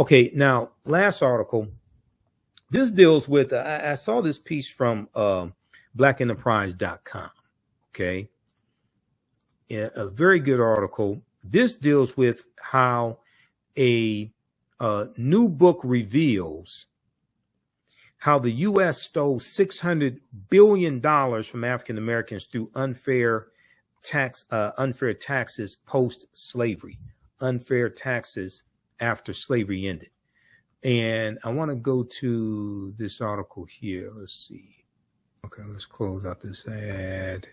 Okay, now last article. This deals with I saw this piece from blackenterprise.com. Okay, yeah, a very good article. This deals with how a new book reveals how the U.S. stole $600 billion from African Americans through unfair taxes post-slavery, unfair taxes after slavery ended. And I want to go to this article here. Let's see. Okay, let's close out this ad.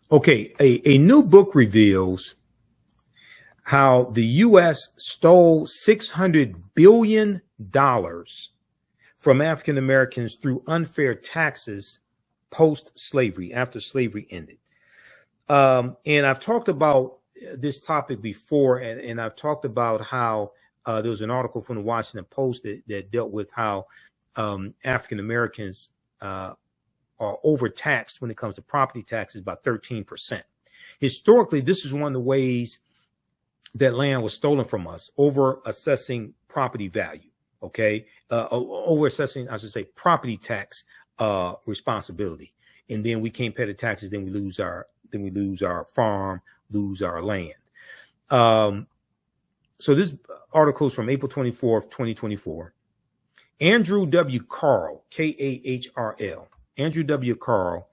Okay, a new book reveals how the U.S. stole $600 billion from African Americans through unfair taxes post-slavery, after slavery ended. And I've talked about this topic before, and I've talked about how there was an article from the Washington Post that dealt with how African Americans are overtaxed when it comes to property taxes by 13%. Historically, this is one of the ways that land was stolen from us, over assessing property value. Okay, over assessing, I should say, property tax responsibility, and then we can't pay the taxes. Then we lose our farm, lose our land. So this article is from April 24th, 2024. Andrew W. Carl, K-A-H-R-L, Andrew W. Carl,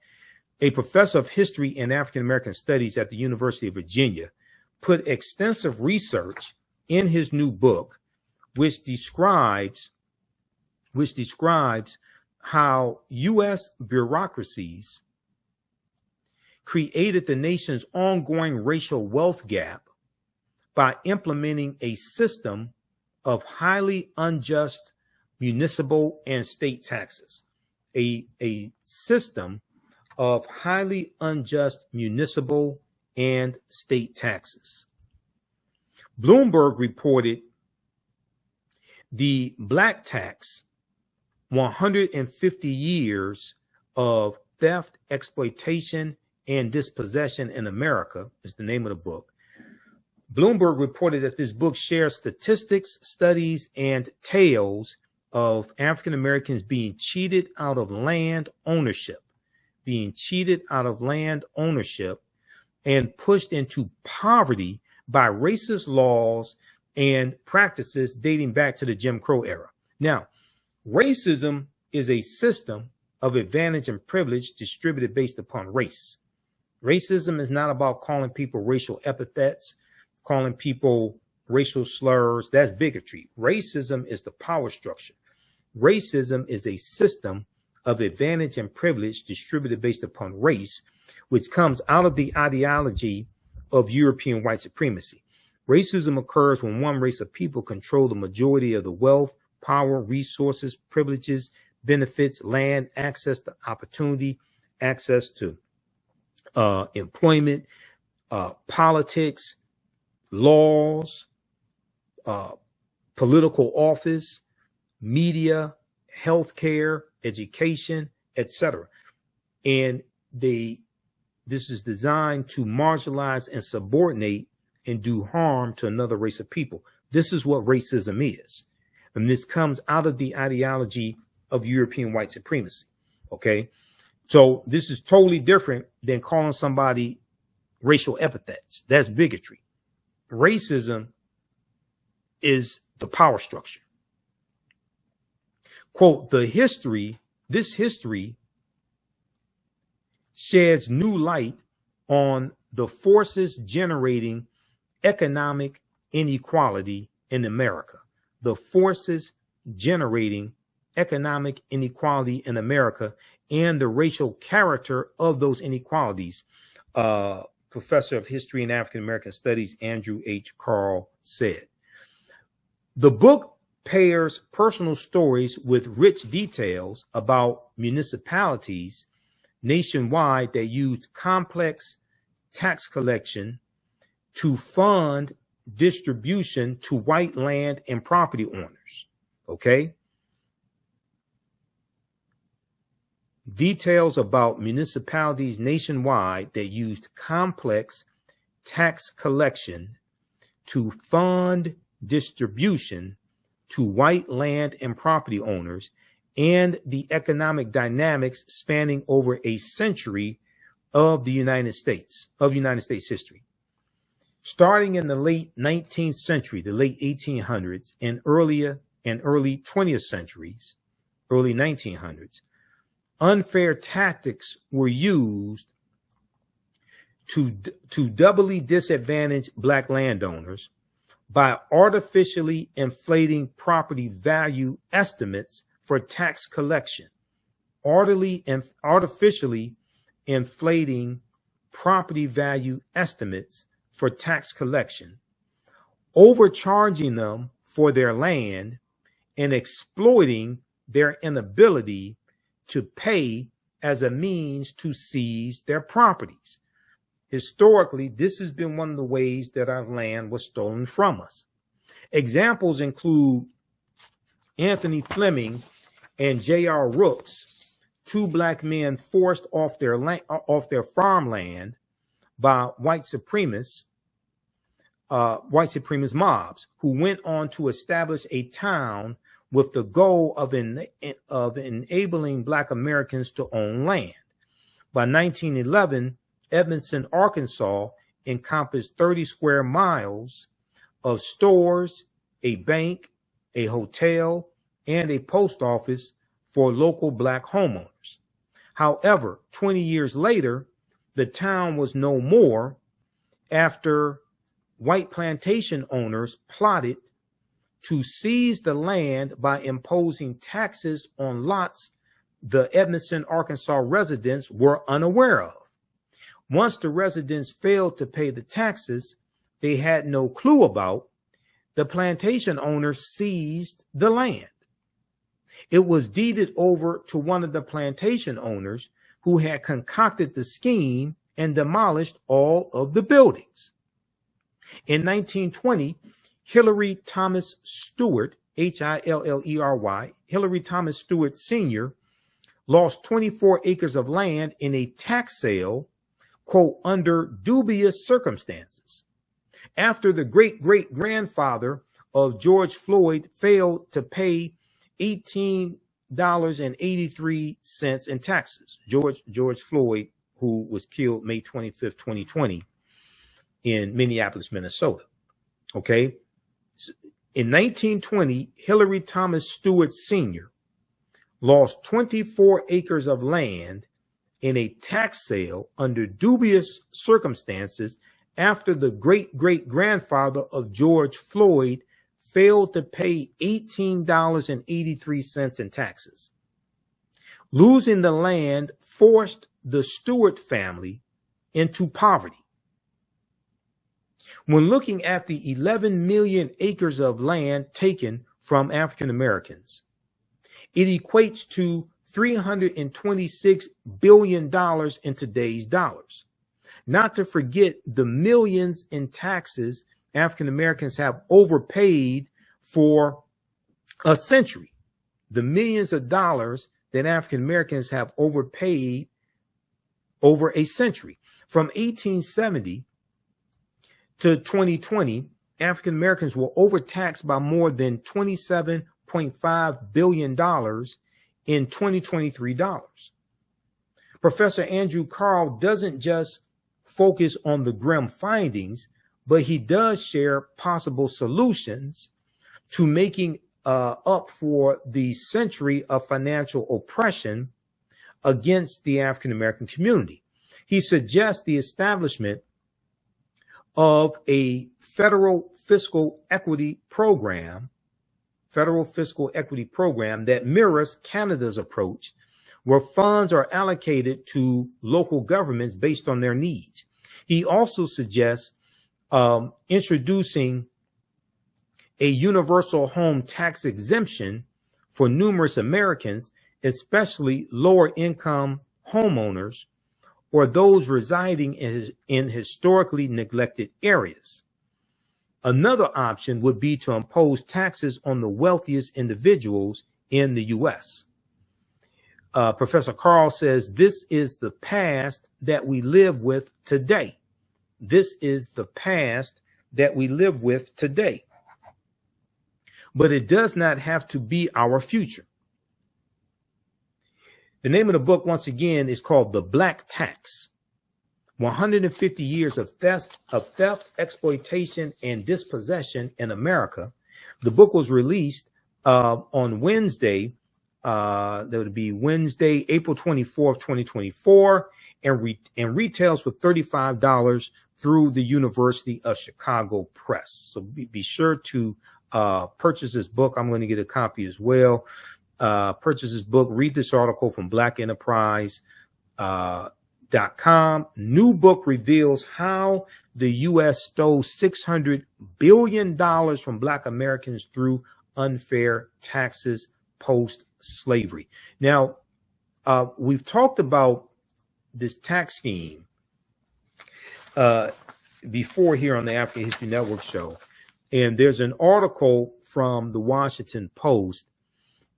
a professor of history and African American studies at the University of Virginia, put extensive research in his new book, which describes how U.S. bureaucracies created the nation's ongoing racial wealth gap by implementing a system of highly unjust municipal and state taxes. A system of highly unjust municipal and state taxes. Bloomberg reported the black tax, 150 years of theft, exploitation, and dispossession in America is the name of the book. Bloomberg reported that this book shares statistics, studies, and tales of African Americans being cheated out of land ownership, and pushed into poverty by racist laws and practices dating back to the Jim Crow era. Now, racism is a system of advantage and privilege distributed based upon race. Racism is not about calling people racial epithets, calling people racial slurs. That's bigotry. Racism is the power structure. Racism is a system of advantage and privilege distributed based upon race, which comes out of the ideology of European white supremacy. Racism occurs when one race of people control the majority of the wealth, power, resources, privileges, benefits, land, access to opportunity, access to employment, politics, laws, political office, media, healthcare, education, etc. And this is designed to marginalize and subordinate and do harm to another race of people. This is what racism is. And this comes out of the ideology of European white supremacy. Okay. So this is totally different than calling somebody racial epithets. That's bigotry. Racism is the power structure. Quote, this history sheds new light on the forces generating economic inequality in America. The forces generating economic inequality in America and the racial character of those inequalities. Professor of History and African American Studies, Andrew H. Carl said. The book pairs personal stories with rich details about municipalities nationwide that used complex tax collection to fund distribution to white land and property owners. Okay. Details about municipalities nationwide that used complex tax collection to fund distribution to white land and property owners, and the economic dynamics spanning over a century of the United States history. Starting in the late 19th century, the late 1800s, and early 20th centuries, early 1900s, unfair tactics were used to doubly disadvantage Black landowners by artificially inflating property value estimates for tax collection. Artificially inflating property value estimates for tax collection, overcharging them for their land, and exploiting their inability to pay as a means to seize their properties. Historically, this has been one of the ways that our land was stolen from us. Examples include Anthony Fleming and J.R. Rooks, two Black men forced off their farmland by white supremacist mobs, who went on to establish a town with the goal of enabling Black Americans to own land. By 1911, Edmondson, Arkansas encompassed 30 square miles of stores, a bank, a hotel, and a post office for local Black homeowners. However, 20 years later, the town was no more after white plantation owners plotted to seize the land by imposing taxes on lots the Edmondson, Arkansas residents were unaware of. Once the residents failed to pay the taxes they had no clue about, the plantation owners seized the land. It was deeded over to one of the plantation owners who had concocted the scheme and demolished all of the buildings. In 1920, Hillary Thomas Stewart, Hillery, Hillary Thomas Stewart Sr., lost 24 acres of land in a tax sale, quote, under dubious circumstances, after the great-great-grandfather of George Floyd failed to pay $18.83 in taxes. George Floyd, who was killed May 25th, 2020 in Minneapolis, Minnesota. Okay. In 1920, Hillary Thomas Stewart Sr. lost 24 acres of land in a tax sale under dubious circumstances after the great-great-grandfather of George Floyd failed to pay $18.83 in taxes. Losing the land forced the Stewart family into poverty. When looking at the 11 million acres of land taken from African Americans, it equates to $326 billion in today's dollars. Not to forget the millions in taxes African Americans have overpaid for a century. The millions of dollars that African Americans have overpaid over a century. From 1870 to 2020, African Americans were overtaxed by more than $27.5 billion in 2023 dollars. Professor Andrew Carl doesn't just focus on the grim findings, but he does share possible solutions to making up for the century of financial oppression against the African American community. He suggests the establishment of a federal fiscal equity program that mirrors Canada's approach, where funds are allocated to local governments based on their needs. He also suggests introducing a universal home tax exemption for numerous Americans, especially lower income homeowners or those residing in historically neglected areas. Another option would be to impose taxes on the wealthiest individuals in the U.S. Professor Carl says this is the past that we live with today. This is the past that we live with today. but it does not have to be our future. The name of the book, once again, is called The Black Tax: 150 Years of Theft, Exploitation, and Dispossession in America. The book was released on Wednesday. That would be Wednesday, April 24th, 2024, and retails for $35 through the University of Chicago Press. So be sure to purchase this book. I'm going to get a copy as well. Purchase this book. Read this article from blackenterprise.com. New book reveals how the U.S. stole $600 billion from Black Americans through unfair taxes post-slavery. Now, we've talked about this tax scheme before here on the African History Network show. And there's an article from the Washington Post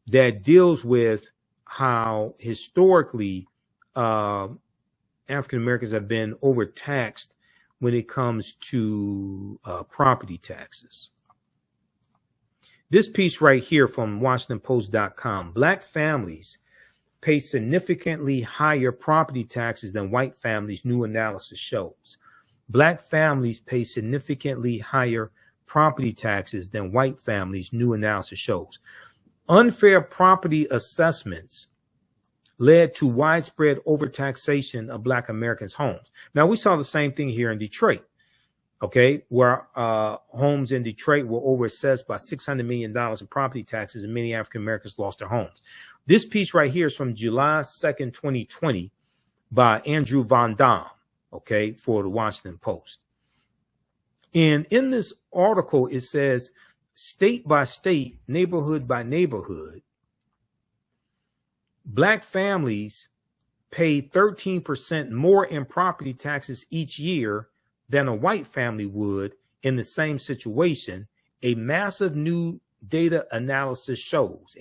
that deals with how historically African Americans have been overtaxed when it comes to property taxes. This piece right here from WashingtonPost.com: Black families pay significantly higher property taxes than white families, new analysis shows. Black families pay significantly higher property taxes than white families, new analysis shows. Unfair property assessments led to widespread overtaxation of Black Americans' homes. Now, we saw the same thing here in Detroit, okay, where homes in Detroit were overassessed by $600 million in property taxes, and many African Americans lost their homes. This piece right here is from July 2nd, 2020 by Andrew Von Dam, okay, for the Washington Post. And in this article, it says, state by state, neighborhood by neighborhood, Black families pay 13% more in property taxes each year than a white family would in the same situation. A massive new data analysis shows.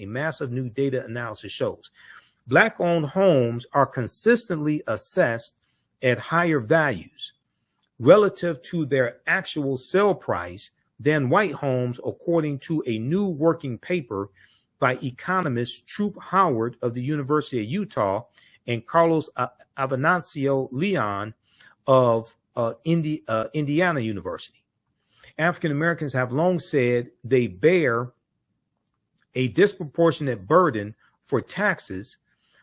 Black-owned homes are consistently assessed at higher values relative to their actual sale price than white homes, according to a new working paper by economists Troop Howard of the University of Utah and Carlos Avenancio Leon of Indiana University. African Americans have long said they bear a disproportionate burden for taxes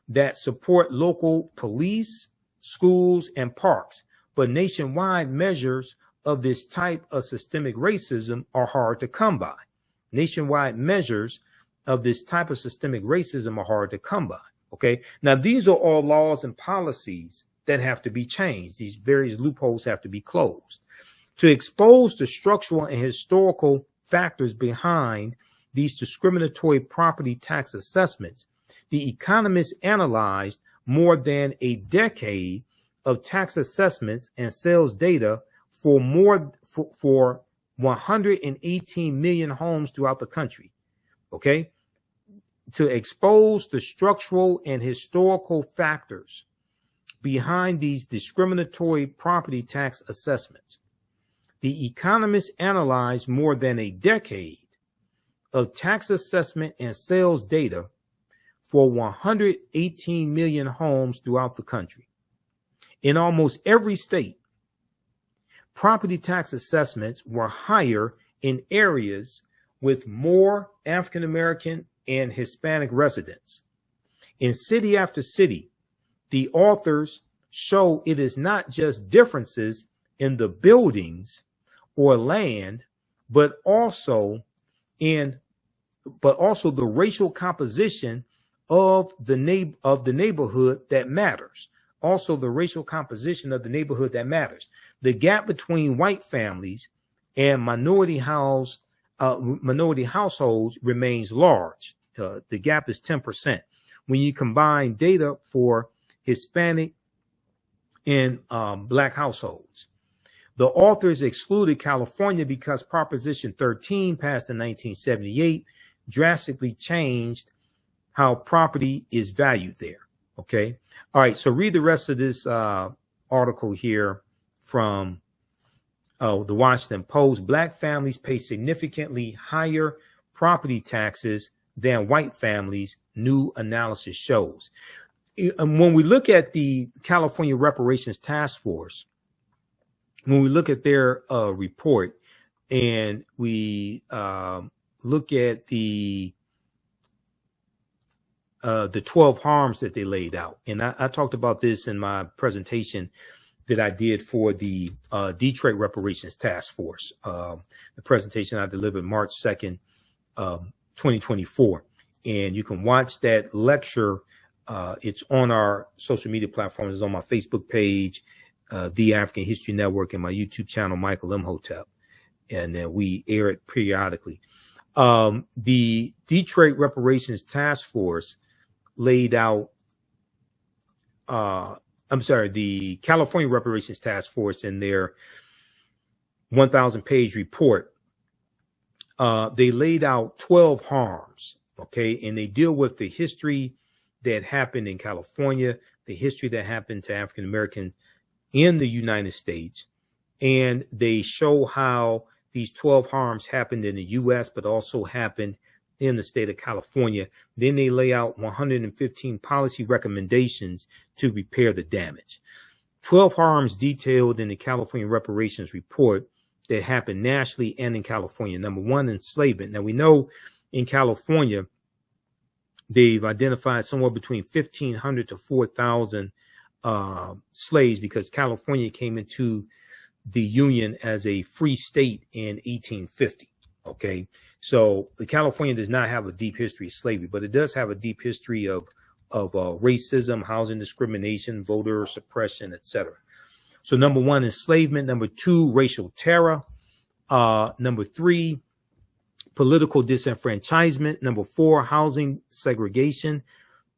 that support local police, schools, and parks, but nationwide measures of this type of systemic racism are hard to come by. Okay. Now, these are all laws and policies that have to be changed. These various loopholes have to be closed. To expose the structural and historical factors behind these discriminatory property tax assessments, the economists analyzed more than a decade of tax assessments and sales data for 118 million homes throughout the country. Okay. To expose the structural and historical factors behind these discriminatory property tax assessments, the economists analyzed more than a decade of tax assessment and sales data for 118 million homes throughout the country. In almost every state, property tax assessments were higher in areas with more African American and Hispanic residents. In city after city, the authors show it is not just differences in the buildings or land, but also the racial composition of the neighborhood that matters. The gap between white families and minority households remains large. The gap is 10%. When you combine data for Hispanic and Black households, the authors excluded California because Proposition 13, passed in 1978, drastically changed how property is valued there. Okay. All right. So read the rest of this article here from the Washington Post. Black families pay significantly higher property taxes than white families, new analysis shows. And when we look at the California Reparations Task Force, when we look at their report and we look at the 12 harms that they laid out, and I talked about this in my presentation that I did for the Detroit Reparations Task Force, the presentation I delivered March 2nd, 2024. And you can watch that lecture. It's on our social media platforms. It's on my Facebook page, The African History Network, and my YouTube channel, Michael Imhotep. And then we air it periodically. The Detroit Reparations Task Force laid out, the California Reparations Task Force in their 1,000-page report, they laid out 12 harms, okay? And they deal with the history that happened in California, the history that happened to African Americans in the United States, and they show how these 12 harms happened in the U.S., but also happened in the state of California. Then they lay out 115 policy recommendations to repair the damage. 12 harms detailed in the California Reparations Report that happened nationally and in California. Number one, enslavement. Now, we know in California, they've identified somewhere between 1,500 to 4,000 slaves, because California came into the Union as a free state in 1850. Okay, so the California does not have a deep history of slavery, but it does have a deep history of racism, housing discrimination, voter suppression, etc. So number one, enslavement. Number two, racial terror. Number three, political disenfranchisement. Number four, housing segregation.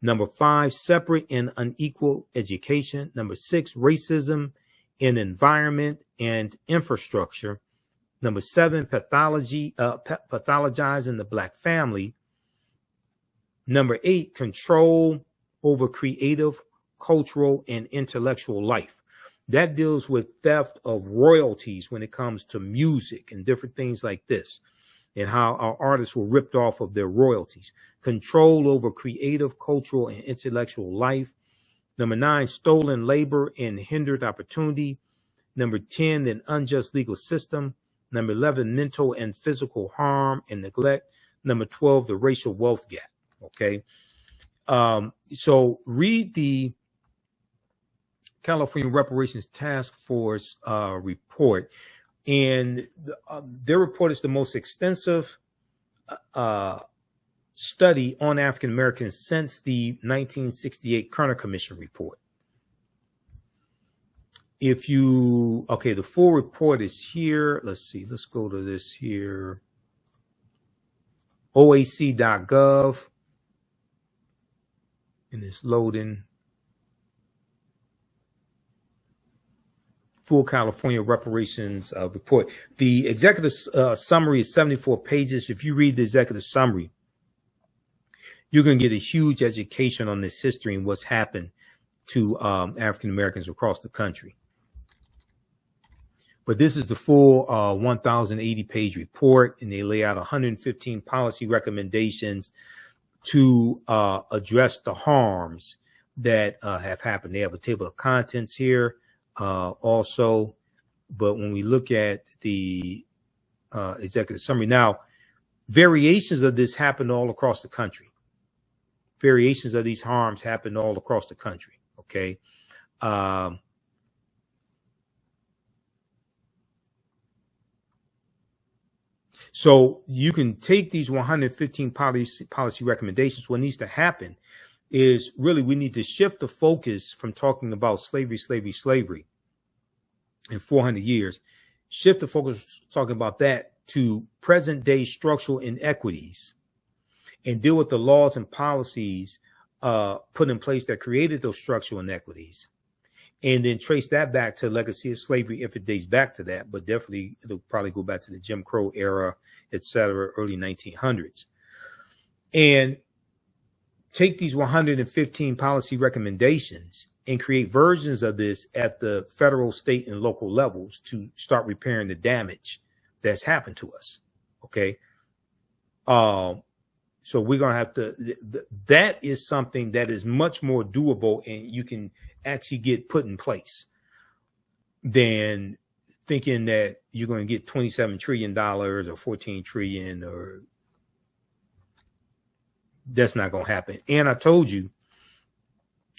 Number five, separate and unequal education. Number six, racism in environment and infrastructure. Number seven, pathologizing the Black family. Number eight, control over creative, cultural, and intellectual life. That deals with theft of royalties when it comes to music and different things like this, and how our artists were ripped off of their royalties. Control over creative, cultural, and intellectual life. Number nine, stolen labor and hindered opportunity. Number 10, an unjust legal system. Number 11, mental and physical harm and neglect. Number 12, the racial wealth gap. Okay. So read the California Reparations Task Force report. And their report is the most extensive study on African Americans since the 1968 Kerner Commission report. If you, okay, the full report is here. Let's see, let's go to this here. OAC.gov. And it's loading. Full California Reparations report. The executive summary is 74 pages. If you read the executive summary, you're going to get a huge education on this history and what's happened to African Americans across the country. But this is the full 1,080-page report, and they lay out 115 policy recommendations to address the harms that have happened. They have a table of contents here also. But when we look at the executive summary, now, variations of this happened all across the country. Variations of these harms happened all across the country, okay? So you can take these 115 policy recommendations. What needs to happen is really we need to shift the focus from talking about slavery in 400 years, shift the focus talking about that to present day structural inequities, and deal with the laws and policies put in place that created those structural inequities, and then trace that back to legacy of slavery if it dates back to that, but definitely it'll probably go back to the Jim Crow era, etc., early 1900s. And take these 115 policy recommendations and create versions of this at the federal, state, and local levels to start repairing the damage that's happened to us. Okay. So we're going to have to, that is something that is much more doable and you can actually get put in place than thinking that you're going to get $27 trillion or 14 trillion, or that's not going to happen. And I told you,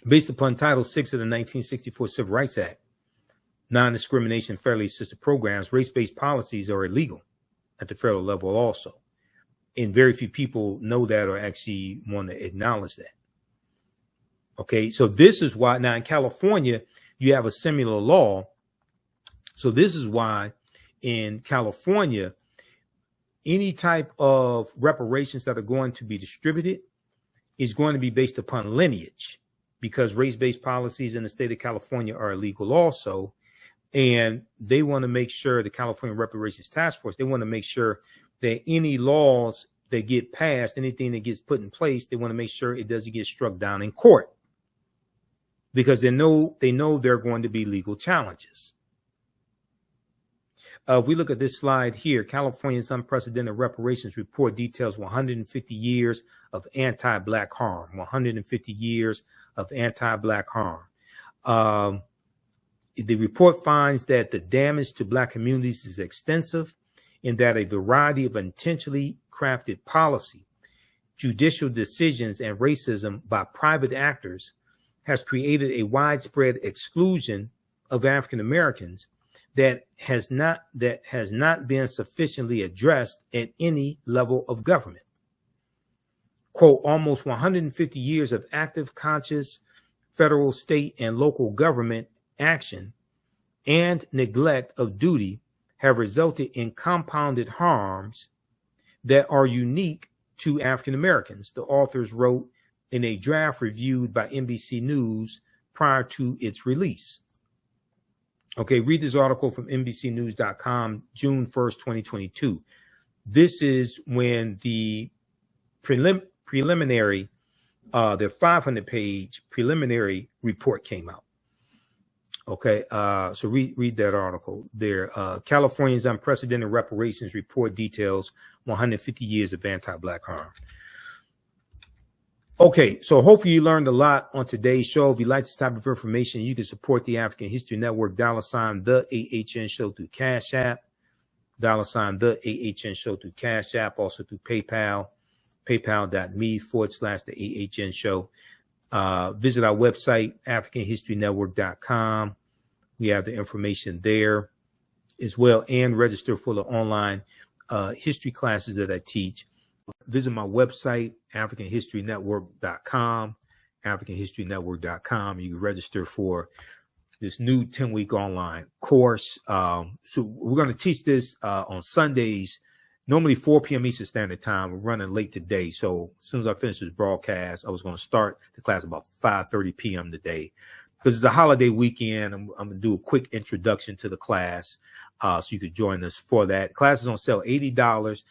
based upon Title VI of the 1964 Civil Rights Act, non-discrimination federally assisted programs, race-based policies are illegal at the federal level also. And very few people know that or actually want to acknowledge that. Okay, so this is why now in California, you have a similar law. So this is why in California, any type of reparations that are going to be distributed is going to be based upon lineage, because race-based policies in the state of California are illegal also. And they want to make sure, the California Reparations Task Force, they want to make sure that any laws that get passed, anything that gets put in place, they want to make sure it doesn't get struck down in court, because they know there are going to be legal challenges. If we look at this slide here, California's unprecedented reparations report details 150 years of anti-Black harm. 150 years of anti-Black harm. The report finds that the damage to Black communities is extensive, and that a variety of intentionally crafted policy, judicial decisions, and racism by private actors has created a widespread exclusion of African Americans that has not been sufficiently addressed at any level of government. Quote, almost 150 years of active, conscious federal, state, and local government action and neglect of duty have resulted in compounded harms that are unique to African Americans, the authors wrote in a draft reviewed by NBC News prior to its release. Okay, read this article from NBCnews.com, June 1st, 2022. This is when the preliminary, the 500-page preliminary report came out. Okay, so read that article there. California's unprecedented reparations report details 150 years of anti-Black harm. Okay, so hopefully you learned a lot on today's show. If you like this type of information, you can support the African History Network, $, the AHN show through Cash App, $, the AHN show through Cash App, also through PayPal, paypal.me/the AHN show. Visit our website, AfricanHistoryNetwork.com. We have the information there as well, and register for the online history classes that I teach. Visit my website, AfricanHistoryNetwork.com, AfricanHistoryNetwork.com. You can register for this new 10-week online course. So we're going to teach this on Sundays, normally 4 p.m. Eastern Standard Time. We're running late today. So as soon as I finish this broadcast, I was going to start the class about 5:30 p.m. today. Because it's a holiday weekend, I'm going to do a quick introduction to the class so you could join us for that. Class is on sale, $80.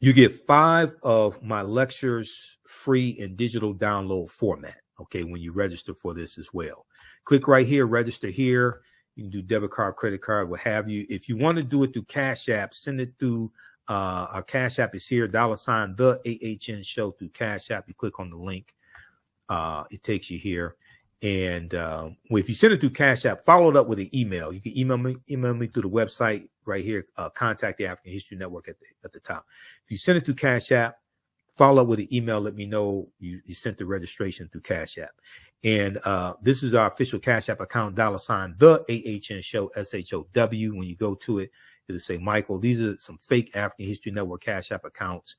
You get 5 of my lectures free in digital download format, okay, when you register for this as well. Click right here, register here. You can do debit card, credit card, what have you. If you want to do it through Cash App, send it through our Cash App is here, $, the AHN show through Cash App. You click on the link. It takes you here. And if you send it through Cash App, follow it up with an email. You can email me through the website right here. Contact the African History Network at the top. If you send it through Cash App, follow up with an email. Let me know you sent the registration through Cash App. And this is our official Cash App account, $, the AHN show, SHOW. When you go to it, it'll say Michael. These are some fake African History Network Cash App accounts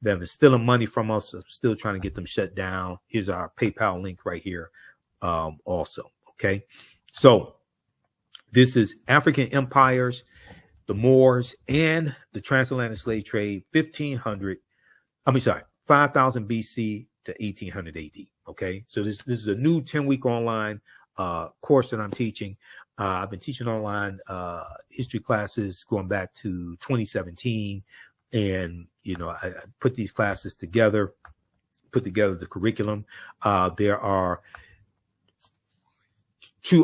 that have been stealing money from us. I'm still trying to get them shut down. Here's our PayPal link right here. Also, okay. So this is African empires, the Moors, and the transatlantic slave trade, 5000 BC to 1800 AD. Okay, so this is a new 10-week online course that I'm teaching. I've been teaching online history classes going back to 2017, and I put these classes together, put together the curriculum. There are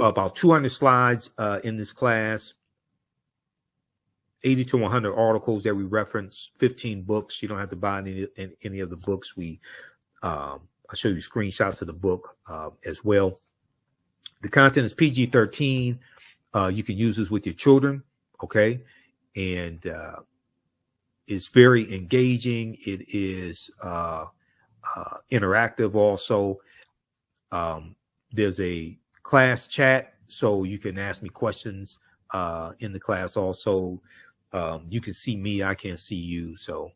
about 200 slides in this class. 80 to 100 articles that we reference, 15 books. You don't have to buy any of the books. I'll show you screenshots of the book as well. The content is PG-13. You can use this with your children, okay? And it's very engaging. It is interactive also. There's a class chat, so you can ask me questions in the class also. You can see me, I can't see you. So